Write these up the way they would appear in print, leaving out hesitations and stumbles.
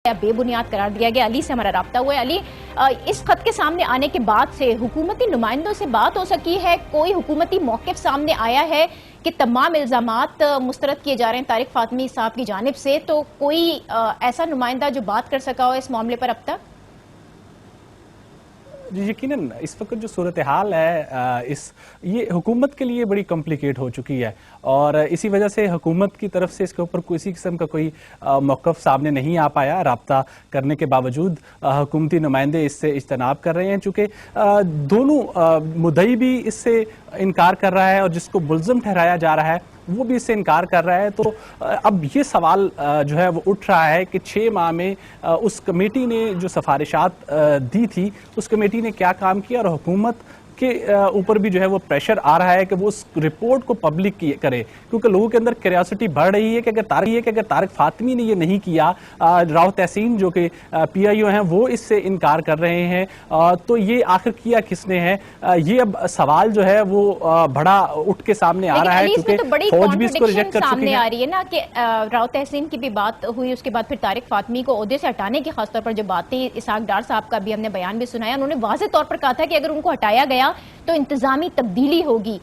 بے بنیاد قرار دیا گیا۔ علی سے ہمارا رابطہ ہوا ہے۔ علی، اس خط کے سامنے آنے کے بعد سے حکومتی نمائندوں سے بات ہو سکی ہے؟ کوئی حکومتی موقف سامنے آیا ہے کہ تمام الزامات مسترد کیے جا رہے ہیں طارق فاطمی صاحب کی جانب سے؟ تو کوئی ایسا نمائندہ جو بات کر سکا ہو اس معاملے پر اب تک؟ جی یقیناً اس وقت جو صورتحال ہے یہ حکومت کے لیے بڑی کمپلیکیٹ ہو چکی ہے، اور اسی وجہ سے حکومت کی طرف سے اس کے اوپر کسی قسم کا کوئی موقف سامنے نہیں آ پایا۔ رابطہ کرنے کے باوجود حکومتی نمائندے اس سے اجتناب کر رہے ہیں، چونکہ دونوں مدعی بھی اس سے انکار کر رہا ہے اور جس کو ملزم ٹھہرایا جا رہا ہے وہ بھی اس سے انکار کر رہا ہے۔ تو اب یہ سوال جو ہے وہ اٹھ رہا ہے کہ 6 ماہ میں اس کمیٹی نے جو سفارشات دی تھی اس کمیٹی نے کیا کام کیا، اور حکومت کے اوپر بھی جو ہے وہ پریشر آ رہا ہے کہ وہ اس رپورٹ کو پبلک کرے، کیونکہ لوگوں کے اندر کیوریاسٹی بڑھ رہی ہے کہ اگر طارق فاطمی نے یہ نہیں کیا، راؤ تحسین جو کہ پی آئی او ہیں وہ اس سے انکار کر رہے ہیں، تو یہ آخر کیا کس نے ہے؟ یہ اب سوال جو ہے وہ بڑا اٹھ کے سامنے آ رہا ہے، کیونکہ فوج بھی اس کو ریجیکٹ کر چکی ہے۔ آ رہی ہے نا کہ راؤ تحسین کی بھی بات ہوئی، اس کے بعد پھر طارق فاطمی کو عہدے سے ہٹانے کی خاص طور پر جو باتیں اسحاق ڈار صاحب کا بھی ہم نے بیان بھی سنایا، انہوں نے واضح طور پر کہا تھا کہ اگر ان کو ہٹایا گیا تو انتظامی تبدیلی ہوگی،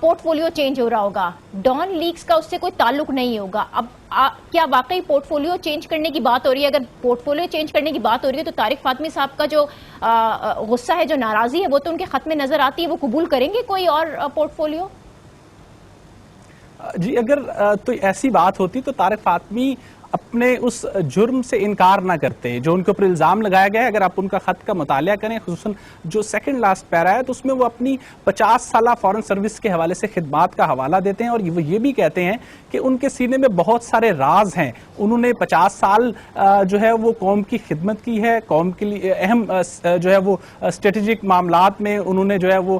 پورٹ فولیو چینج ہو رہا ہوگا، ڈان لیکس کا اس سے کوئی تعلق نہیں ہوگا۔ اب کیا واقعی پورٹ فولیو چینج کرنے کی بات ہو رہی ہے؟ اگر پورٹ فولیو چینج کرنے کی بات ہو رہی ہے تو طارق فاطمی صاحب کا جو غصہ ہے، جو ناراضی ہے، وہ تو ان کے خط میں نظر آتی ہے۔ وہ قبول کریں گے کوئی اور پورٹ فولیو؟ جی اگر تو ایسی بات ہوتی تو طارق فاطمی اپنے اس جرم سے انکار نہ کرتے جو ان کے اوپر الزام لگایا گیا ہے۔ اگر آپ ان کا خط کا مطالعہ کریں، خصوصاً جو سیکنڈ لاسٹ پیرا ہے، تو اس میں وہ اپنی 50 سالہ فورن سروس کے حوالے سے خدمات کا حوالہ دیتے ہیں، اور وہ یہ بھی کہتے ہیں کہ ان کے سینے میں بہت سارے راز ہیں۔ انہوں نے 50 سال جو ہے وہ قوم کی خدمت کی ہے، قوم کے لیے اہم جو ہے وہ اسٹریٹجک معاملات میں انہوں نے جو ہے وہ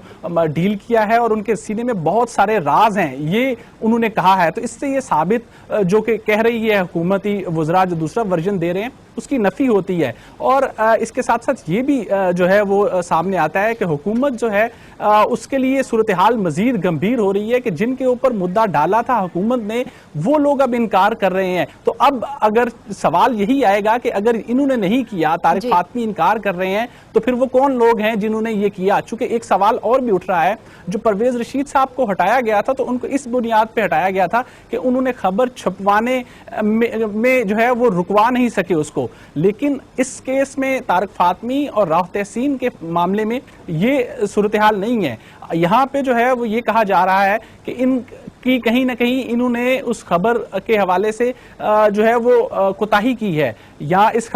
ڈیل کیا ہے، اور ان کے سینے میں بہت سارے راز ہیں، یہ انہوں نے کہا ہے۔ تو اس سے یہ ثابت جو کہ کہہ رہی ہے حکومتی وزراء جو دوسرا ورژن دے رہے ہیں اس کی نفی ہوتی ہے، اور اس کے ساتھ ساتھ یہ بھی جو ہے وہ سامنے آتا ہے کہ حکومت جو ہے اس کے لیے صورتحال مزید گمبھیر ہو رہی ہے کہ جن کے اوپر مدعا ڈالا تھا حکومت نے وہ لوگ اب انکار کر رہے ہیں۔ تو اب اگر سوال یہی آئے گا کہ اگر انہوں نے نہیں کیا، طارق فاطمی انکار کر رہے ہیں، تو پھر وہ کون لوگ ہیں جنہوں نے یہ کیا؟ چونکہ ایک سوال اور بھی اٹھ رہا ہے، جو پرویز رشید صاحب کو ہٹایا گیا تھا تو ان کو اس بنیاد پہ ہٹایا گیا تھا کہ انہوں نے خبر چھپوانے میں جو ہے وہ رکوا نہیں سکے اس کو، لیکن اس کیس میں طارق فاطمی اور راؤ تحسین کے معاملے میں یہ صورتحال نہیں ہے۔ یہاں پہ جو ہے وہ یہ کہا جا رہا ہے کہ ان کی کہیں نہ کہیں انہوں نے اس خبر کے حوالے سے جو ہے وہ کوتاہی کی ہے، یا اس خبر